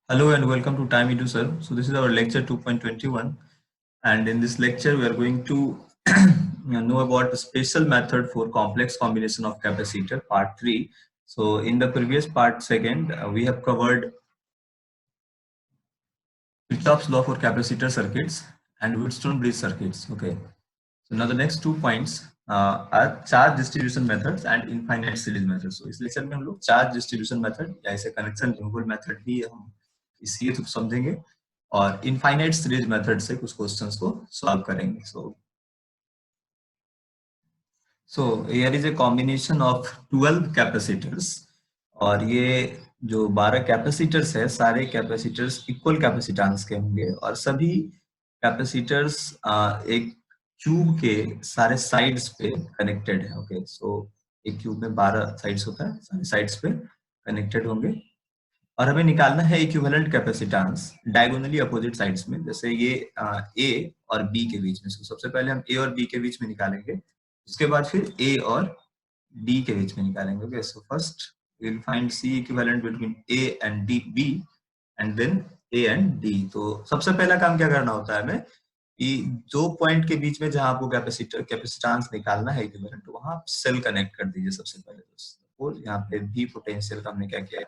Hello and welcome to Time Edu Sir. So this is our lecture 2.21, and in this lecture we are going to know about the special method for complex combination of capacitor, part 3. So in the previous part second, we have covered Kirchhoff's law for capacitor circuits and Wheatstone bridge circuits. Okay. So now the next 2 points are charge distribution methods and infinite series methods. So इस lecture में हम लोग charge distribution method या इसे connection removal method भी हम इसी through समझेंगे और इनफाइनाइट सीरीज मेथड से कुछ क्वेश्चंस को सॉल्व करेंगे. So here is a combination of 12 capacitors और ये जो 12 कैपेसिटर्स है सारे कैपेसिटर्स इक्वल कैपेसिटेंस के होंगे और सभी कैपेसिटर्स एक क्यूब के सारे साइड्स पे कनेक्टेड है. ओके, सो एक क्यूब में 12 साइड्स होता है, सारे साइड्स पे कनेक्टेड होंगे और हमें निकालना है equivalent capacitance diagonally opposite sides में. जैसे ये ए और बी के बीच में, सबसे पहले हम ए और बी के बीच में निकालेंगे, उसके बाद फिर ए और डी के बीच में निकालेंगे. Okay, so first we will find C equivalent between A and D B and then A and D. तो सबसे पहला काम क्या करना होता है हमें कि दो पॉइंट के बीच में जहां आपको कैपेसिटेंस निकालना है इक्विवेलेंट, वहां आप सेल कनेक्ट कर दीजिए सबसे पहले. तो यहाँ पे भी पोटेंशियल का हमने क्या किया,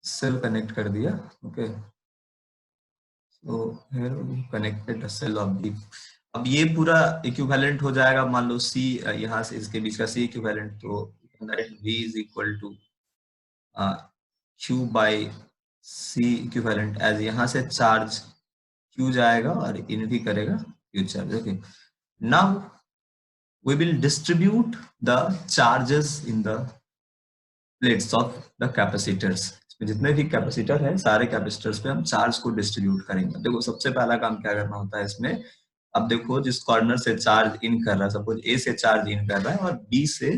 सेल कनेक्ट कर दिया. Okay, so here we connected the cell of D. अब ये पूरा इक्विवेलेंट हो जाएगा. मान लो सी यहाँ से इसके बीच का सी इक्विवेलेंट, तो V is equal to Q by C equivalent as यहाँ से चार्ज Q जाएगा और इन भी करेगा Q charge. Okay, now we will distribute the charges in the plates of the capacitors. जितने भी कैपेसिटर है सारे कैपेसिटर्स पे हम चार्ज को डिस्ट्रीब्यूट करेंगे. देखो सबसे पहला काम क्या करना होता है इसमें, अब देखो जिस कॉर्नर से चार्ज इन कर रहा है, सपोज ए से चार्ज इन कर रहा है और बी से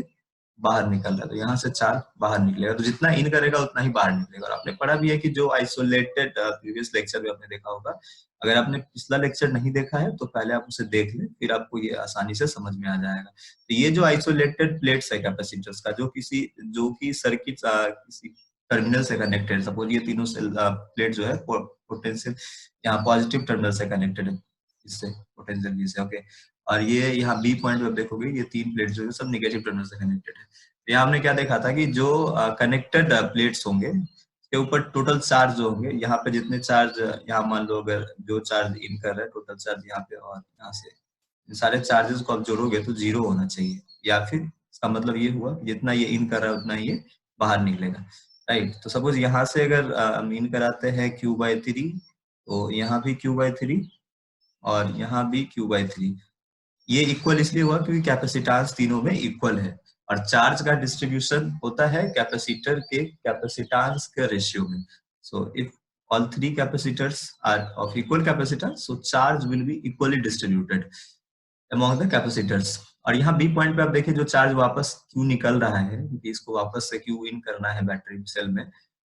बाहर निकल रहा है, तो यहाँ से चार्ज बाहर निकलेगा, तो जितना इन करेगा उतना ही बाहर निकलेगा. और आपने पढ़ा भी है कि जो आइसोलेटेड प्रीवियस लेक्चर में आपने देखा होगा, अगर आपने पिछला लेक्चर नहीं देखा है तो पहले आप उसे देख लें, फिर आपको ये आसानी से समझ में आ जाएगा. तो ये जो आइसोलेटेड प्लेट्स है कैपेसिटर्स का, जो कि सर्किट किसी टर्मिनल से कनेक्टेड, सपोज ये तीनों प्लेट जो है पोटेंशियल यहाँ पॉजिटिव टर्मिनल से कनेक्टेड है, इससे पोटेंशियल बी से. ओके, और ये यहाँ बी पॉइंट पे देखोगे ये तीन प्लेट जो है सब नेगेटिव टर्मिनल से कनेक्टेड है. तो यहाँ हमने क्या देखा था कि जो कनेक्टेड प्लेट्स होंगे के ऊपर टोटल चार्ज जो होंगे, यहाँ पे जितने चार्ज, यहाँ मान लो अगर जो चार्ज इन कर रहा है टोटल चार्ज यहाँ पे और यहाँ से सारे चार्जेस को आप जोड़ोगे तो 0 होना चाहिए, या फिर इसका मतलब ये हुआ जितना ये इन कर रहा है उतना ये बाहर निकलेगा. राइट, तो सपोज यहाँ से अगर हम इन कराते हैं Q/3, तो यहाँ भी Q/3 और यहाँ भी Q/3. ये इक्वल इसलिए हुआ क्योंकि कैपेसिटेंस तीनों में इक्वल है और चार्ज का डिस्ट्रीब्यूशन होता है कैपेसिटर के कैपेसिटेंस के रेशियो में. So if all three capacitors are of equal capacitance, so charge will be equally distributed among the capacitors. और यहाँ बी पॉइंट पे आप देखिए जो चार्ज वापस क्यू निकल रहा है, क्योंकि इसको वापस से क्यू इन करना है बैटरी सेल में,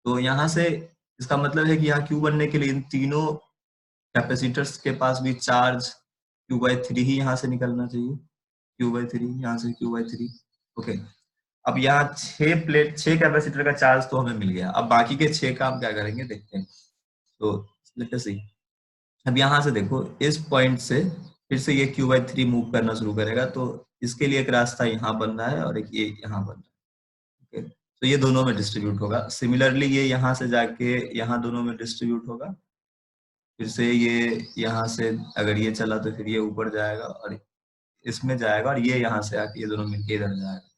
तो यहाँ से इसका मतलब है कि यहाँ क्यू बनने के लिए इन तीनों कैपेसिटर्स के पास भी चार्ज Q/3 ही यहाँ से निकलना चाहिए, Q/3 यहाँ से Q/3. ओके, अब यहाँ 6 कैपेसिटर का चार्ज तो हमें मिल गया. अब बाकी के 6 का हम क्या करेंगे देखते हैं. तो लेट अस सी, अब यहाँ से देखो इस पॉइंट से फिर से ये Q/3 मूव करना शुरू करेगा, तो इसके लिए एक रास्ता यहाँ बन रहा है और एक ये यहाँ बन रहा है. ओके, तो ये दोनों में डिस्ट्रीब्यूट होगा. सिमिलरली ये यहाँ से जाके यहाँ दोनों में डिस्ट्रीब्यूट होगा, फिर से ये यहाँ से अगर ये चला तो फिर ये ऊपर जाएगा और इसमें जाएगा और ये यहाँ से आके ये दोनों मिलके इधर जाएगा.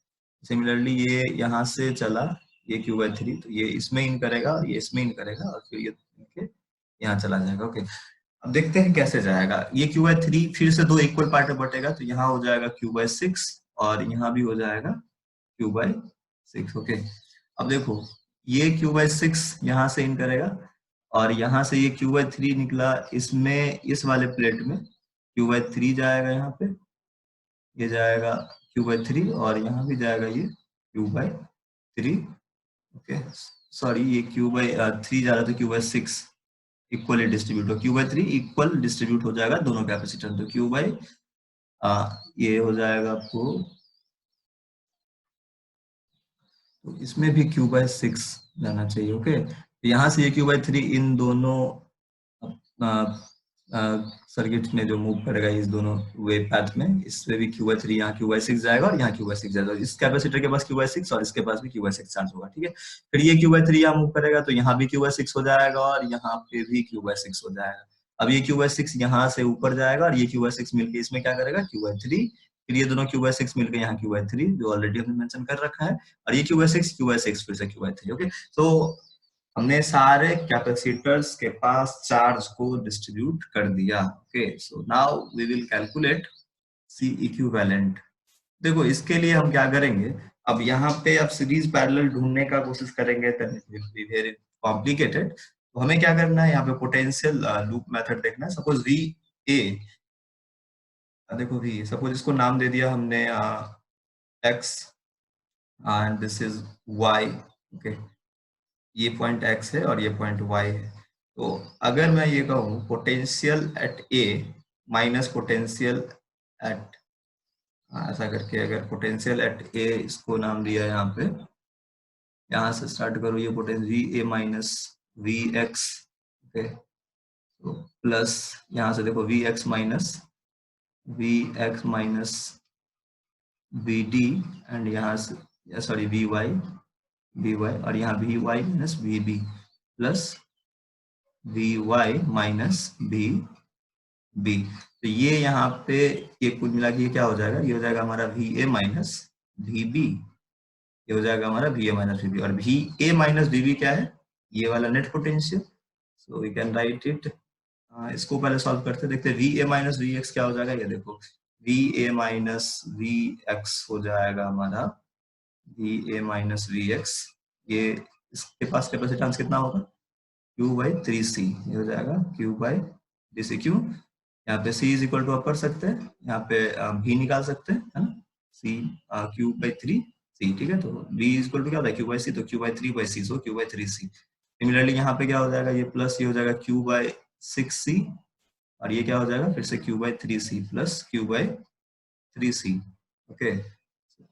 सिमिलरली ये यहाँ से चला ये Q/3, तो ये इसमें इन करेगा और ये इसमें इन करेगा और फिर ये मिलके यहाँ चला जाएगा. ओके, अब देखते हैं कैसे जाएगा. ये Q/3 फिर से दो इक्वल पार्ट में बटेगा, तो यहाँ हो जाएगा Q/6 और यहाँ भी हो जाएगा Q/6. ओके, अब देखो ये Q/6 यहाँ से इन करेगा और यहाँ से ये Q/3 निकला, इसमें इस वाले प्लेट में Q/3 जाएगा, यहाँ पे ये जाएगा Q/3 और यहाँ भी जाएगा ये Q/3. ओके, सॉरी ये Q/3 जा रहा था, Q/6 इक्वली डिस्ट्रीब्यूट हो, Q/3 इक्वल डिस्ट्रीब्यूट हो जाएगा दोनों कैपेसिटर. तो ये हो जाएगा आपको, तो इसमें भी Q/6 जाना चाहिए. ओके, यहाँ से ये Q/3 इन दोनों सर्किट में जो मूव करेगा इस दोनों वे पैथ में, इसमें भी Q/3 यहाँ Q/6 जाएगा और यहाँ Q/6 जाएगा। इस कैपेसिटर के पास Q/6 और इसके पास भी Q/6 चार्ज होगा, ठीक है। फिर ये Q/3 यहाँ मूव करेगा तो यहाँ भी Q/6 हो जाएगा और यहाँ पे भी Q/6 हो जाएगा। अब ये Q/6 यहाँ से ऊपर जाएगा और ये Q/6 मिलके इसमें क्या करेगा Q/3, फिर ये दोनों Q/6 मिलकर यहाँ Q/3 जो ऑलरेडी हमने मेंशन कर रखा है, और ये Q/6 फिर से Q/3। ओके, तो हमने सारे कैपेसिटर्स के पास चार्ज को डिस्ट्रीब्यूट कर दिया। Okay, so now we will calculate C equivalent. देखो इसके लिए हम क्या करेंगे, अब यहाँ पे अब सीरीज पैरेलल ढूंढने का कोशिश करेंगे, वेरी कॉम्प्लिकेटेड। तो हमें क्या करना है, यहाँ पे पोटेंशियल लूप मेथड देखना है। सपोज वी ए, देखो वी, सपोज इसको नाम दे दिया हमने X and this is Y. Okay, ये पॉइंट x है और ये पॉइंट y है। तो अगर मैं ये कहूँ potential at a minus potential at, ऐसा करके अगर पोटेंशियल एट a इसको नाम दिया है यहाँ पे, यहाँ से स्टार्ट करो, ये potential V A minus V X. Okay, तो प्लस यहाँ से देखो V X minus V D, and यहाँ से सॉरी वी वाई और यहाँ V Y minus V B plus V Y minus V B. तो ये यहाँ पे ये कुल मिला के क्या हो जाएगा, ये हो जाएगा हमारा V A minus V B, ये हो जाएगा हमारा V A minus V B. और V A minus V B क्या है, ये वाला net potential. So we can write it, इसको पहले सॉल्व करते देखते हैं। V A minus V X क्या हो जाएगा, ये देखो V A minus V X हो जाएगा हमारा V A minus V X. ये इसके पास कैपेसिटेंस कितना होगा, Q/3C, ये हो जाएगा Q/3C। क्यों, यहाँ पे C इज इक्वल टू आप कर सकते हैं, यहाँ पे V निकाल सकते हैं, है ना, C Q/3C, ठीक है। तो V इज इक्वल टू क्या होता है Q/C, तो Q/3C, सो Q/3C। सिमिलरली यहाँ पे क्या हो जाएगा, ये प्लस ये हो जाएगा Q/6C, और ये क्या हो जाएगा फिर से Q/3C plus Q/3C। Okay,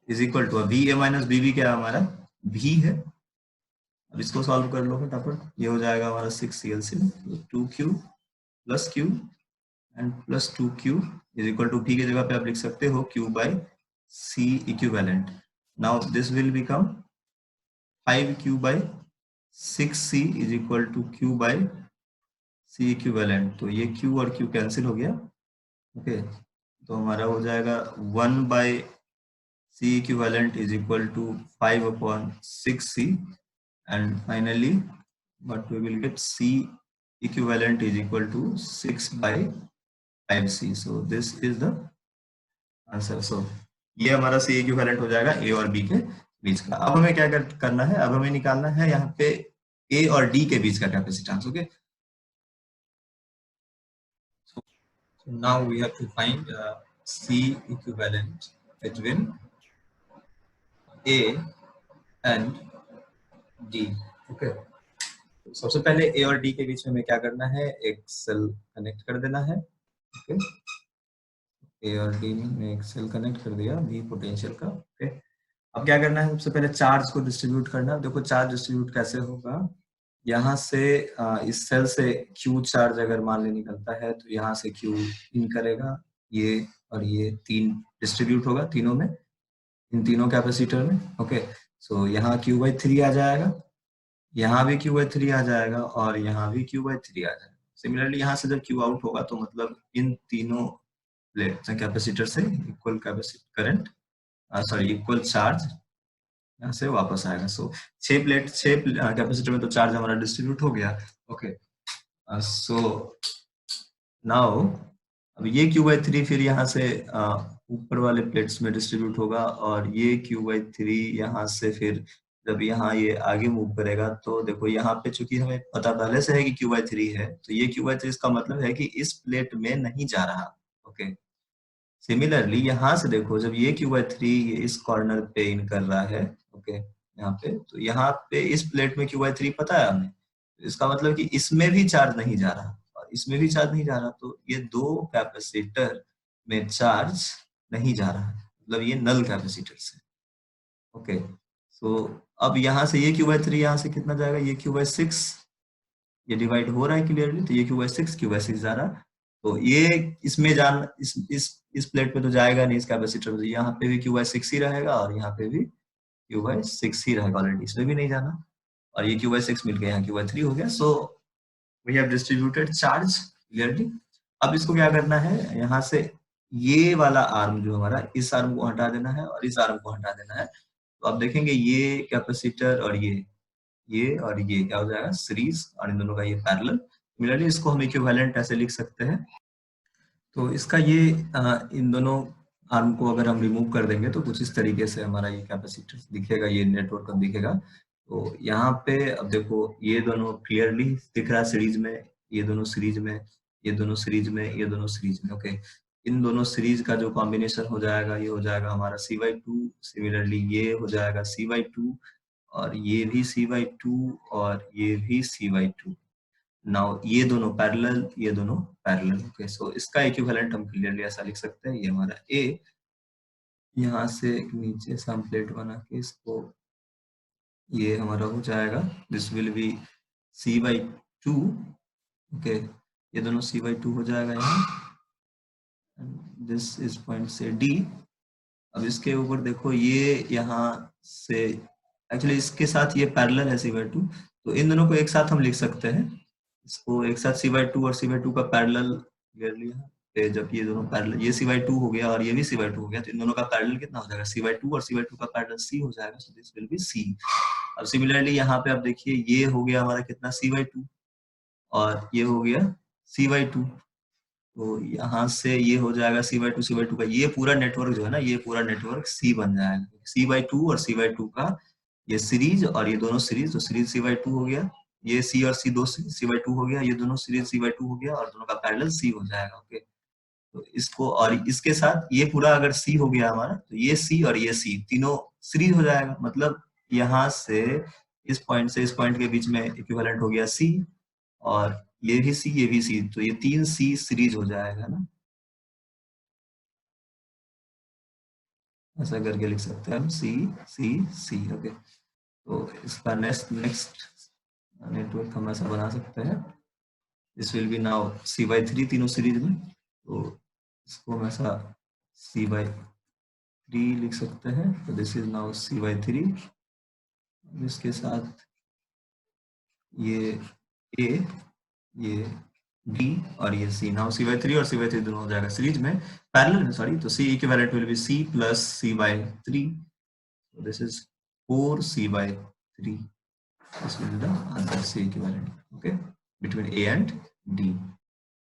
is equal to V A minus B B क्या है हमारा V है। अब इसको सॉल्व कर लो फटाफट, ये हो जाएगा हमारा 6CL से 2Q plus Q and plus 2Q is equal to V की जगह पे आप लिख सकते हो Q/C equivalent. Now this will become 5Q/6C is equal to Q/C equivalent. तो ये Q और Q कैंसिल हो गया। ओके, तो हमारा हो जाएगा 1/C equivalent is equal to 5/6C, and finally what we will get, C equivalent is equal to 6/5C. so this is the answer. so ये हमारा C equivalent हो जाएगा A और B के बीच का। अब हमें क्या करना है, अब हमें निकालना है यहाँ पे A और D के बीच का capacitance. Okay, so now we have to find C equivalent between A and D. Okay, सबसे पहले ए और डी के बीच में हमें क्या करना है, एक सेल कनेक्ट कर देना है। ओके, ए और डी में एक सेल कनेक्ट कर दिया वी पोटेंशियल का। ओके, अब क्या करना है, सबसे पहले चार्ज को डिस्ट्रीब्यूट करना है। देखो चार्ज डिस्ट्रीब्यूट कैसे होगा, यहाँ से इस सेल से क्यू चार्ज अगर मान ले निकलता है तो यहाँ से क्यू इन करेगा, ये और ये तीन डिस्ट्रीब्यूट होगा तीनों में, इन तीनों कैपेसिटर में। ओके, सो यहाँ Q/3 आ जाएगा, यहाँ भी Q/3 आ जाएगा और यहाँ भी Q/3 आ जाएगा। सिमिलरली यहाँ से जब Q आउट होगा तो मतलब इन तीनों प्लेट कैपेसिटर से equal current sorry equal charge यहाँ से वापस आएगा। सो 6 कैपेसिटर में तो चार्ज हमारा डिस्ट्रीब्यूट हो गया। ओके, सो नाउ अब ये Q/3 फिर यहाँ से ऊपर वाले प्लेट्स में डिस्ट्रीब्यूट होगा और ये Q/3 यहाँ से फिर जब यहाँ ये आगे मूव करेगा तो देखो यहाँ पे चूंकि हमें पता पहले से है कि Q/3 है, तो ये Q/3 इसका मतलब है कि इस प्लेट में नहीं जा रहा। ओके, सिमिलरली यहाँ से देखो जब ये Q/3 इस कॉर्नर पे इन कर रहा है, ओके यहाँ पे, तो यहाँ पे इस प्लेट में Q/3 पता है हमें, तो इसका मतलब कि इसमें भी चार्ज नहीं जा रहा और इसमें भी चार्ज नहीं जा रहा, तो ये दो कैपेसिटर में चार्ज नहीं जा रहा, मतलब ये नल कैपेसिटर से। ओके, सो अब यहाँ से ये Q/3 यहाँ से कितना जाएगा, ये Q/6 ये डिवाइड हो रहा है क्लियरली, तो ये क्यू बाई सिक्स जा रहा। तो ये इसमें जान इस प्लेट पे तो जाएगा नहीं, इस कैपेसिटर में, तो यहाँ पे भी क्यू बाई सिक्स ही रहेगा और यहाँ पे भी क्यू बाई सिक्स ही रहेगा, ऑलरेडी इसमें भी नहीं जाना। और ये क्यू बाई सिक्स मिल गया, यहाँ क्यू बाई थ्री हो गया। So we have distributed charge clearly. अब इसको क्या करना है, यहाँ से ये वाला आर्म जो हमारा, इस आर्म को हटा देना है और इस आर्म को हटा देना है। तो आप देखेंगे ये कैपेसिटर और ये और ये क्या हो जाएगा, सीरीज, और इन दोनों का ये पैरेलल। सिमिलरली इसको हम इक्विवेलेंट ऐसे लिख सकते हैं। तो इसका ये इन दोनों आर्म को अगर हम रिमूव कर देंगे तो कुछ इस तरीके से हमारा ये कैपेसिटर दिखेगा, ये नेटवर्क अब दिखेगा। तो यहाँ पे अब देखो ये दोनों क्लियरली दिख रहा है सीरीज में, ये दोनों सीरीज में, ये दोनों सीरीज में, ये दोनों सीरीज में। ओके, इन दोनों सीरीज का जो कॉम्बिनेशन हो जाएगा, ये हो जाएगा हमारा C/2। सिमिलरली ये हो जाएगा C/2, और ये भी C/2, और ये भी C/2। नाउ ये दोनों पैरेलल, ये दोनों पैरेलल। ओके, सो इसका इक्विवेलेंट हम क्लियरली ऐसा लिख सकते हैं, ये हमारा ए, यहाँ से नीचे से हम प्लेट बना के इसको, ये हमारा हो जाएगा, this will B C/2। Okay, ये दोनों C/2 हो जाएगा यहाँ, दिस इज पॉइंट से D। अब इसके ऊपर देखो ये यहाँ से, एक्चुअली इसके साथ ये पैरेलल है C/2, तो इन दोनों को एक साथ हम लिख सकते हैं, इसको एक साथ C/2 और C/2 का पैरेलल क्लियरली है। जब ये दोनों पैरेलल, ये C/2 हो गया और ये भी C/2 हो गया, तो इन दोनों का पैरेलल कितना हो जाएगा, C/2, और C/2 का पैरेलल C हो जाएगा, so this will B C। अब सिमिलरली यहाँ पे आप देखिए ये हो गया हमारा कितना, C/2, और ये हो गया C/2। तो यहाँ से ये हो जाएगा C/2 का ये पूरा नेटवर्क जो है ना, ये पूरा नेटवर्क C बन जाएगा, C/2 और C/2 का ये सीरीज, और ये दोनों सीरीज, तो सीरीज C/2 हो गया, ये C और C दो C/2 हो गया, ये दोनों सीरीज C/2 हो गया, और दोनों का पैरेलल C हो जाएगा। ओके, तो इसको और इसके साथ ये पूरा अगर C हो गया हमारा, तो ये C और ये C तीनों सीरीज हो जाएगा, मतलब यहाँ से इस पॉइंट से इस पॉइंट के बीच में इक्विवेलेंट हो गया C, और ये भी C, ये भी C, तो ये तीन C सीरीज हो जाएगा ना, ऐसा करके लिख सकते हैं हम, C C C। ओके, तो इसका नेक्स्ट नेटवर्क हम ऐसा बना सकते हैं, this will B now C/3 तीनों सीरीज में, तो इसको हम ऐसा C/3 लिख सकते हैं, तो दिस इज नाउ C/3। इसके साथ ये A, ये B और ये C, नाउ C/3 और C/3 दोनों हो जाएगा सीरीज में, पैरेलल में सॉरी, तो C equivalent will be C plus C/3, so this is 4C/3, this will be the answer, C equivalent, okay, between A and D.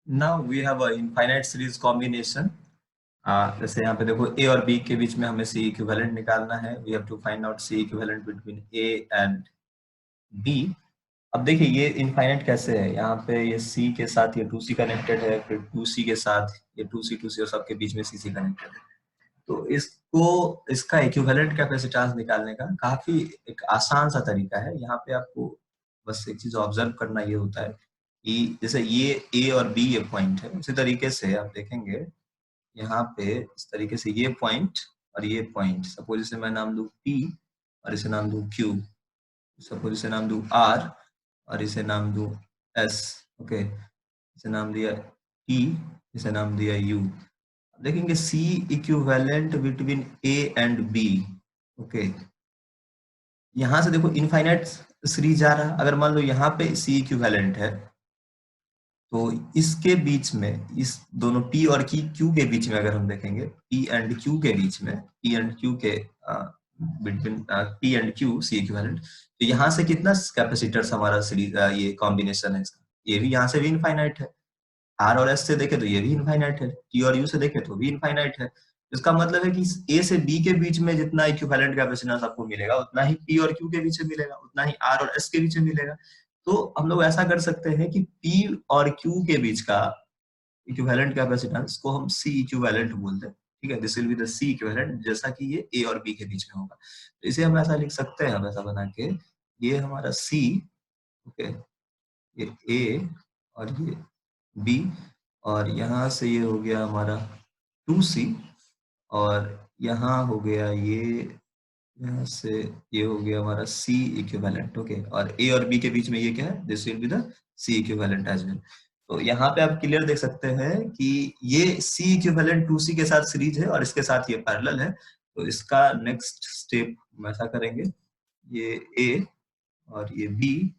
Now we have a infinite series combination. जैसे यहाँ पे देखो A और B के बीच में हमें C equivalent निकालना है, we have to find out C equivalent between A and B। अब देखिए ये इनफाइनाइट कैसे है, यहाँ पे ये C के साथ ये 2C कनेक्टेड है, फिर 2C के साथ ये 2C और सबके बीच में CC कनेक्टेड है। तो इसको, इसका इक्विवेलेंट कैपेसिटेंस निकालने का काफी एक आसान सा तरीका है। यहाँ पे आपको बस एक चीज ऑब्जर्व करना ये होता है कि जैसे ये A और B ये पॉइंट है, उसी तरीके से आप देखेंगे यहाँ पे इस तरीके से ये पॉइंट और ये पॉइंट, सपोज इसे मैं नाम दूं P और इसे नाम दूं Q, सपोज इसे नाम दूं R और इसे नाम दूं S। ओके, इसे नाम दिया T, इसे नाम दिया U। देखेंगे C equivalent between A and B। Okay, यहां से देखो इनफाइनाइट सीरीज आ रहा है, अगर मान लो यहाँ पे C इक्विवेलेंट है, तो इसके बीच में, इस दोनों P और Q के बीच में अगर हम देखेंगे, P एंड Q के बीच में, P एंड Q के between P and Q C equivalent, तो यहाँ से कितना कैपेसिटर्स हमारा सीरीज ये कॉम्बिनेशन है इसका, ये भी यहाँ से भी इनफाइनाइट है। आर और एस से देखे तो ये भी इनफाइनाइट है, टी और यू से देखे तो भी इनफाइनाइट है। इसका मतलब है कि ए से बी के बीच में जितना इक्विवेलेंट कैपेसिटेंस आपको मिलेगा, उतना ही पी और क्यू के बीच में मिलेगा, उतना ही आर और एस के बीच में मिलेगा। तो हम लोग ऐसा कर सकते हैं कि पी और क्यू के बीच का इक्विवेलेंट कैपेसिटेंस को हम सी इक्विवेलेंट बोलते हैं, ठीक है, this will be the C equivalent, जैसा कि ये ए और बी के बीच में होगा। तो इसे हम ऐसा लिख सकते हैं, हम ऐसा बना के, ये हमारा सी, ओके, ये ए और ये बी, और यहाँ से ये हो गया हमारा 2C, और यहाँ हो गया ये यहाँ से ये हो गया हमारा C इक्विवेलेंट, ओके। और A और B के बीच में ये क्या है, this will be the C equivalent as well. तो यहाँ पे आप क्लियर देख सकते हैं कि ये C इक्विवेलेंट 2C के साथ सीरीज है और इसके साथ ये पैरेलल है। तो इसका नेक्स्ट स्टेप हम ऐसा करेंगे, ये A और ये B,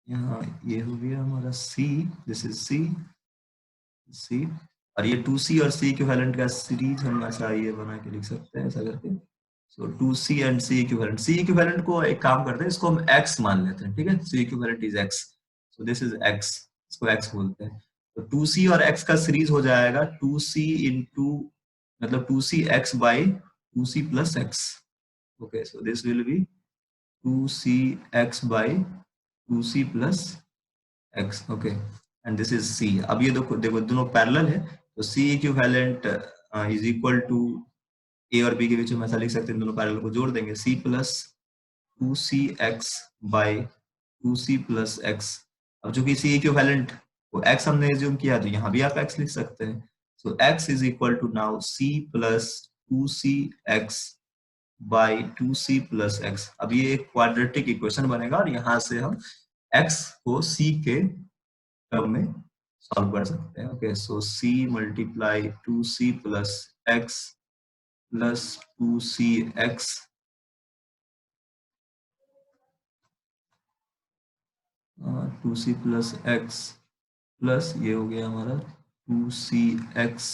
यहाँ ये हो गया हमारा C, दिस इज C, और ये 2C और C इक्विवेलेंट का सीरीज हम ऐसा ये बना के लिख सकते हैं ऐसा करके। सो 2C and C equivalent, C equivalent को एक काम करते हैं, इसको हम X मान लेते हैं, ठीक है। C equivalent is X, so this is X, इसको X बोलते हैं। तो 2C और X का सीरीज हो जाएगा 2C इंटू, मतलब 2C X by 2C plus X, okay. So this will B 2C X by 2C plus X, okay, and this is C। अब ये देखो देखो दोनों पैरेलल है, तो C equivalent is equal to A और B के बीच में ऐसा लिख सकते हैं, दोनों पैरेलल को जोड़ देंगे, C plus 2CX by 2C plus X। अब जो कि C इक्विवेलेंट वो X हमने एज्यूम किया, तो यहाँ भी आप X लिख सकते हैं। So X is equal to now C plus 2CX by 2C plus X। अब ये एक क्वाड्रेटिक इक्वेशन बनेगा और यहाँ से हम X को C के टर्म में सॉल्व कर सकते हैं, okay. So C multiply 2C plus X plus 2CX 2C plus X plus ये हो गया हमारा 2CX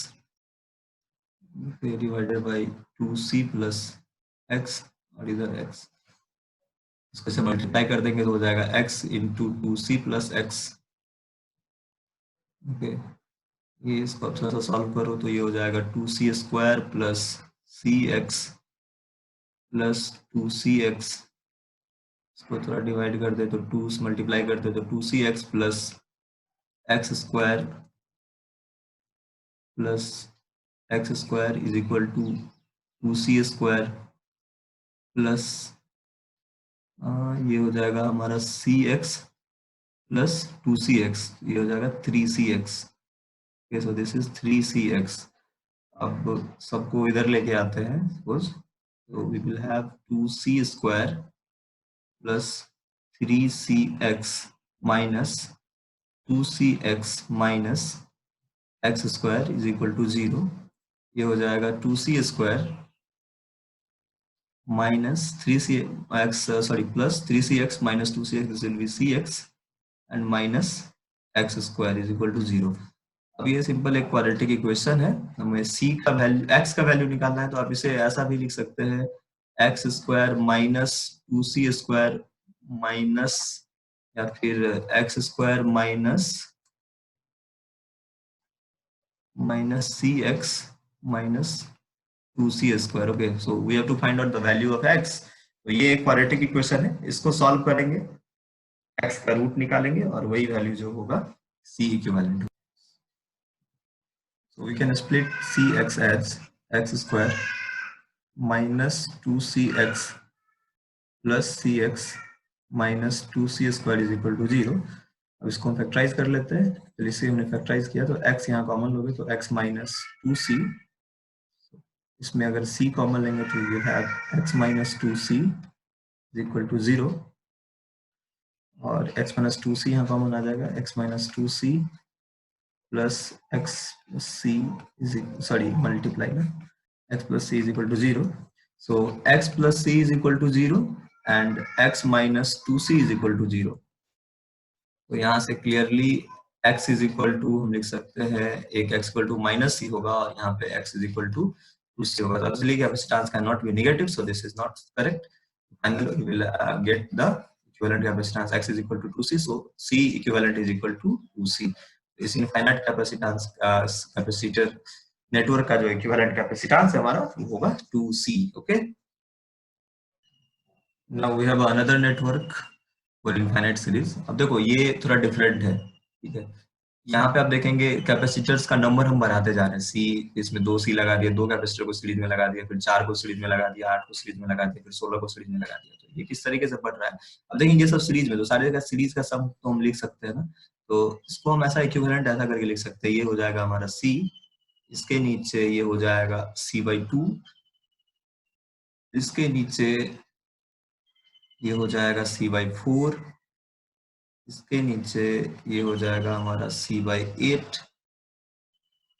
divided by 2C plus X, और इधर X, इसको से मल्टीप्लाई कर देंगे तो हो जाएगा X into 2C plus X, okay. ये इसको अब थोड़ा सा सॉल्व करो तो ये हो जाएगा 2C square plus CX plus 2CX, इसको थोड़ा डिवाइड कर दे तो 2 से मल्टीप्लाई करते तो 2CX plus X square plus X square is equal to 2C square plus ये हो जाएगा हमारा CX प्लस 2CX, ये हो जाएगा 3CX, so this is 3CX। अब सबको इधर लेके आते हैं सपोज, तो we will have 2C square plus 3CX minus 2CX minus X square is equal to 0। ये हो जाएगा 2C square minus 3CX, sorry plus 3CX minus 2CX, this will be CX and minus X square is equal to 0। अब ये simple एक quadratic equation है, हमें C का value, X का वैल्यू निकालना है, तो आप इसे ऐसा भी लिख सकते हैं X square minus 2C square minus, या फिर X square minus CX minus 2C square, okay. So we have to find out the value of X। तो ये एक क्वाड्रेटिक इक्वेशन है, इसको सॉल्व करेंगे, X का रूट निकालेंगे और वही वैल्यू जो होगा C equivalent. So we can split CX as X square minus 2CX plus CX minus 2C square is equal to 0। अब इसको हम फैक्टराइज कर लेते हैं, तो इसे हमने फैक्टराइज किया तो X यहाँ कॉमन लोगे तो X minus 2C, इसमें अगर C कॉमन लेंगे तो ये है X minus 2C is equal to 0, और X minus 2C यहाँ कॉमन आ जाएगा, X minus 2C plus X plus C is sorry multiply ना, X plus C is equal to 0। So X plus C is equal to 0 and X minus 2C is equal to 0। तो यहाँ से clearly X is equal to हम लिख सकते हैं, एक X equal to minus C होगा और यहाँ पे X is equal to 2C होगा। So obviously capacitance cannot be negative, so this is not correct। Finally we will get the equivalent capacitance X is equal to 2C, so C equivalent is equal to 2C। इस infinite capacitance capacitor network का जो equivalent capacitance है हमारा वो होगा 2C, okay. Now we have another network for infinite series. अब देखो ये थोड़ा डिफरेंट है, ठीक है। यहाँ पे आप देखेंगे कैपेसिटर्स का नंबर हम बढ़ाते जा रहे हैं, सी, इसमें 2C लगा दिया, 2 कैपेसिटर को सीरीज में लगा दिया, फिर 4 को सीरीज में लगा दिया, 8 को सीरीज में लगा दिया, फिर 16 को सीरीज में लगा दिया। तो ये किस तरीके से बढ़ रहा है, अब देखेंगे ये सब सीरीज में, तो सारे का सीरीज का सम तो हम लिख सकते हैं ना, तो इसको हम ऐसा इक्विवेलेंट ऐसा करके लिख सकते हैं, ये हो जाएगा हमारा C, इसके नीचे ये हो जाएगा C/2 इसके नीचे ये हो जाएगा C/4, इसके नीचे ये हो जाएगा हमारा C/8,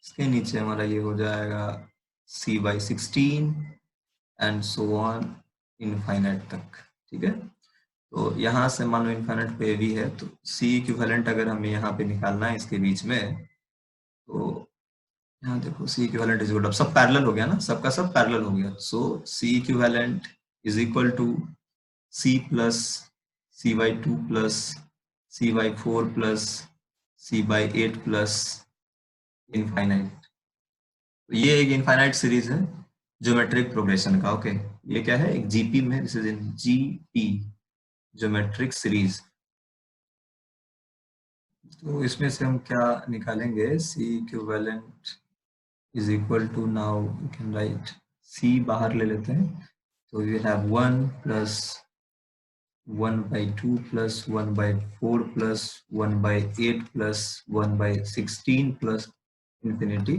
इसके नीचे हमारा ये हो जाएगा C/16 and so on infinite तक। ठीक है, तो यहाँ से मान लो इनफाइनाइट पे भी है, तो C इक्विवेलेंट अगर हमें यहाँ पे निकालना है इसके बीच में, तो यहाँ देखो C इक्विवेलेंट इज इक्वल, अब सब पैरेलल हो गया ना, सबका सब पैरेलल हो गया, so C equivalent is equal to C plus C/2 plus C/4 plus C/8 plus infinite. ये एक इनफाइनाइट सीरीज है ज्योमेट्रिक प्रोग्रेशन का। ओके, ये क्या है, एक जीपी में, this is in GP, geometric series. तो इसमें से हम क्या निकालेंगे, C equivalent is equal to, now you can write C बाहर ले लेते हैं, तो we have 1 plus 1/2 plus 1/4 plus 1/8 plus 1/16 plus infinity.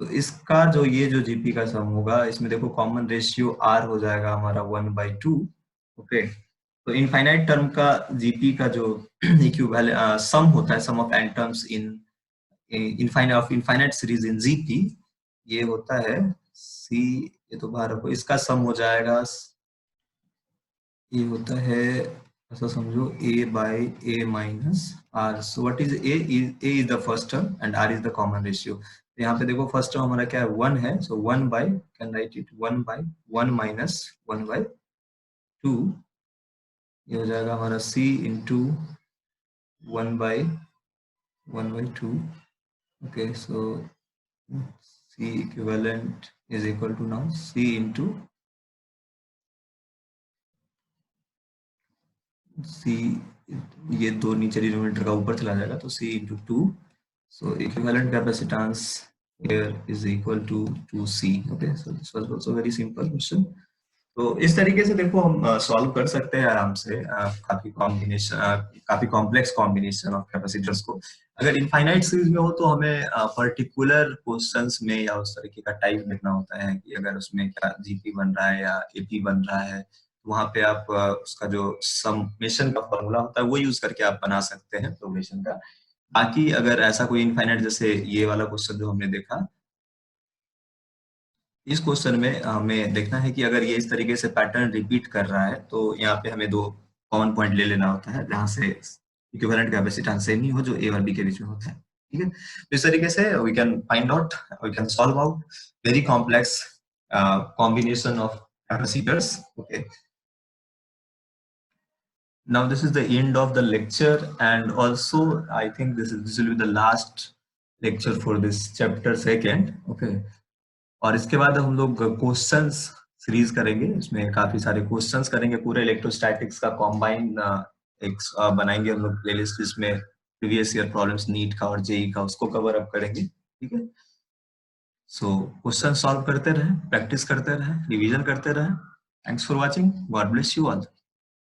तो इसका जो ये जो जीपी का सम होगा, इसमें देखो कॉमन रेशियो R हो जाएगा हमारा 1/2। ओके, तो इनफाइनाइट टर्म का जीपी का जो इक्विवेलेंट सम होता है, sum of n terms in infinite series in GP, ये होता है C, ये तो बाहर रखो, इसका सम हो जाएगा, ये होता है, ऐसा समझो, A/A minus R। So what is A? A is the first term and R is the common ratio. यहाँ पे देखो फर्स्ट टर्म हमारा क्या है, 1 है, so 1 by, can write it 1/1 minus 1/2, ये हो जाएगा हमारा C into 1/2। Okay, so C equivalent is equal to now C into C, ये दो नीचे डिनोमिनेटर का ऊपर चला जाएगा, तो C into 2, so equivalent capacitance here is equal to 2C। okay, so this was also very simple question। तो इस तरीके से देखो हम सॉल्व कर सकते हैं आराम से काफी कॉम्बिनेशन, काफी कॉम्प्लेक्स कॉम्बिनेशन ऑफ कैपेसिटर्स को। अगर इनफाइनाइट सीरीज में हो तो हमें पर्टिकुलर क्वेश्चंस में या उस तरीके का टाइप देखना होता है कि अगर उसमें क्या जीपी बन रहा है या एपी बन रहा है, तो वहां पे आप उसका जो समेशन का फॉर्मूला होता है वो यूज करके आप बना सकते हैं प्रोग्रेशन का। बाकी अगर ऐसा कोई इनफाइनाइट, जैसे ये वाला क्वेश्चन जो हमने देखा, इस क्वेश्चन में हमें देखना है कि अगर ये इस तरीके से पैटर्न रिपीट कर रहा है, तो यहाँ पे हमें दो कॉमन पॉइंट ले लेना होता है जहां से इक्विवेलेंट कैपेसिटेंस सेम ही हो, जो ए और बी के बीच में होता है। ठीक है, तो इस तरीके से we can find out, we can solve out very complex combination of capacitors. Okay, now this is the end of the lecture, and also I think this will be the last lecture for this chapter second। okay, और इसके बाद हम लोग questions series करेंगे, इसमें काफी सारे questions करेंगे, पूरे इलेक्ट्रोस्टैटिक्स का कॉम्बाइन एक बनाएंगे हम लोग प्लेलिस्ट, जिसमें प्रीवियस ईयर प्रॉब्लम्स नीट का और जेई का उसको कवर अप करेंगे। ठीक है, सो क्वेश्चन सॉल्व करते रहें, प्रैक्टिस करते रहें, रिवीजन करते रहें। Thanks for watching, God bless you all.